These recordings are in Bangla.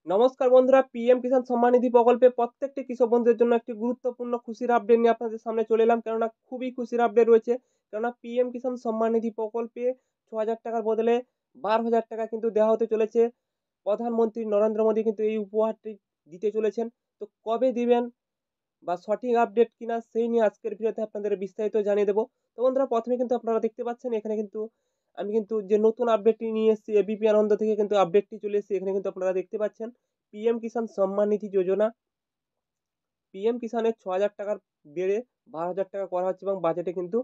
নমস্কার বন্ধুরা, পিএম কিষাণ সম্মান নিধি প্রকল্পে প্রত্যেকটি কৃষক বন্ধুদের জন্য একটি গুরুত্বপূর্ণ খুশির আপডেট নিয়ে আপনাদের সামনে চলে এলাম। কেননা খুবই খুশির আপডেট রয়েছে। কেননা পিএম কিষাণ সম্মান নিধি প্রকল্পে ৬,০০০ টাকার বদলে ১২,০০০ টাকা কিন্তু দেওয়া হতে চলেছে। প্রধানমন্ত্রী নরেন্দ্র মোদী কিন্তু এই উপহারটি দিতে চলেছেন। তো কবে দিবেন বা সঠিক আপডেট কিনা সেই নিয়ে আজকের ভিডিওতে আপনাদের বিস্তারিত জানিয়ে দেবো। তো বন্ধুরা, প্রথমে কিন্তু আপনারা দেখতে পাচ্ছেন এখানে কিন্তু আমি কিন্তু যে নতুন আপডেটটি নিয়ে এসেছি এবিপি আনন্দ থেকে কিন্তু আপডেটটি চলে এসেছে। এখানে কিন্তু আপনারা দেখতে পাচ্ছেন পিএম কিষাণ সম্মান নিধি যোজনা, পিএম কিষাণের ৬,০০০ টাকার বেড়ে ১২,০০০ টাকা করা হচ্ছে এবং বাজেটে কিন্তু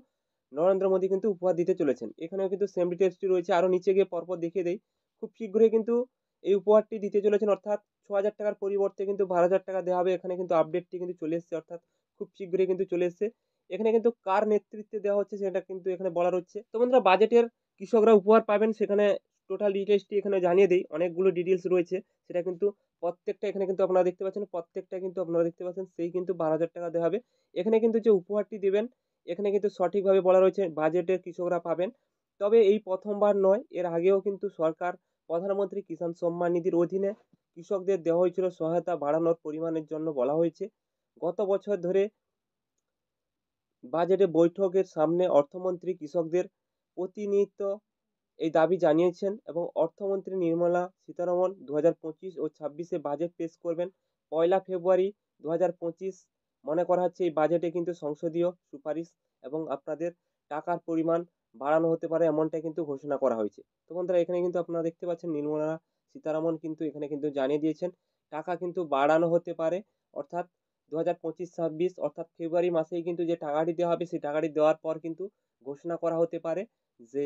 নরেন্দ্র মোদী কিন্তু উপহার দিতে চলেছেন। এখানেও কিন্তু সেম ডিটেইলসটি রয়েছে। আরও নিচে গিয়ে পরপর দেখিয়ে দেই। খুব শীঘ্রই কিন্তু এই উপহারটি দিতে চলেছেন, অর্থাৎ ৬,০০০ টাকার পরিবর্তে কিন্তু ১২,০০০ টাকা দেওয়া হবে। এখানে কিন্তু আপডেটটি কিন্তু চলে এসেছে, অর্থাৎ খুব শীঘ্রই কিন্তু চলে এসেছে। এখানে কিন্তু কার নেতৃত্বে দেওয়া হচ্ছে সেটা কিন্তু এখানে বলা রয়েছে। তো বন্ধুরা, বাজেটের কৃষকরা উপহার পাবেন সেখানে টোটাল ডিটেইলসটি এখানে জানিয়ে দেই। অনেকগুলো ডিটেইলস রয়েছে, সেটা কিন্তু প্রত্যেকটা এখানে কিন্তু আপনারা দেখতে পাচ্ছেন, প্রত্যেকটা কিন্তু আপনারা দেখতে পাচ্ছেন সেই কিন্তু ১২,০০০ টাকা দেওয়া হবে। এখানে কিন্তু যে উপহারটি দেবেন এখানে কিন্তু সঠিকভাবে বলা রয়েছে বাজেটে কৃষকরা পাবেন। তবে এই প্রথমবার নয়, এর আগেও কিন্তু সরকার প্রধানমন্ত্রী কিষাণ সম্মান নিধির অধীনে কৃষকদের দেওয়া হয়েছিল সহায়তা বাড়ানোর পরিমাণের জন্য বলা হয়েছে। গত বছর ধরে বাজেটে বৈঠকের সামনে অর্থমন্ত্রী কৃষকদের প্রতিনিয়ত এই দাবি জানিয়েছেন এবং অর্থমন্ত্রী নির্মলা সীতারমণ ২০২৫ ও ২৬-এ বাজেট পেশ করবেন। ১লা ফেব্রুয়ারি ২০২৫ মনে করা হচ্ছে এই বাজেটে কিন্তু সংসদীয় সুপারিশ এবং আপনাদের টাকার পরিমাণ বাড়ানো হতে পারে এমনটাই কিন্তু ঘোষণা করা হয়েছে। তো বন্ধুরা, এখানে কিন্তু আপনারা দেখতে পাচ্ছেন নির্মলা সীতারামন কিন্তু এখানে কিন্তু জানিয়ে দিয়েছেন টাকা কিন্তু বাড়ানো হতে পারে, অর্থাৎ ২০২৫-২৬ অর্থাৎ ফেব্রুয়ারি মাসেই কিন্তু যে টাকাটি দেওয়া হবে সেই টাকাটি দেওয়ার পর কিন্তু ঘোষণা করা হতে পারে যে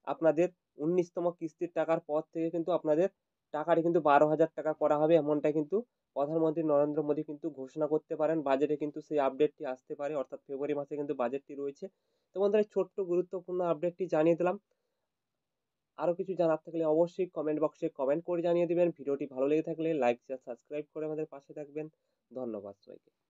আপনাদের ১৯তম কিস্তির টাকার পর থেকে কিন্তু আপনাদের টাকাটি কিন্তু ১২,০০০ টাকা করা হবে এমনটা কিন্তু প্রধানমন্ত্রী নরেন্দ্র মোদী কিন্তু ঘোষণা করতে পারেন। বাজেটে কিন্তু সেই আপডেটটি আসতে পারে, অর্থাৎ ফেব্রুয়ারি মাসে কিন্তু বাজেটটি রয়েছে। তো বন্ধুরা, এই ছোট্ট গুরুত্বপূর্ণ আপডেটটি জানিয়ে দিলাম। আরও কিছু জানার থাকলে অবশ্যই কমেন্ট বক্সে কমেন্ট করে জানিয়ে দিবেন। ভিডিওটি ভালো লেগে থাকলে লাইক, শেয়ার, সাবস্ক্রাইব করে আমাদের পাশে থাকবেন। ধন্যবাদ সবাইকে।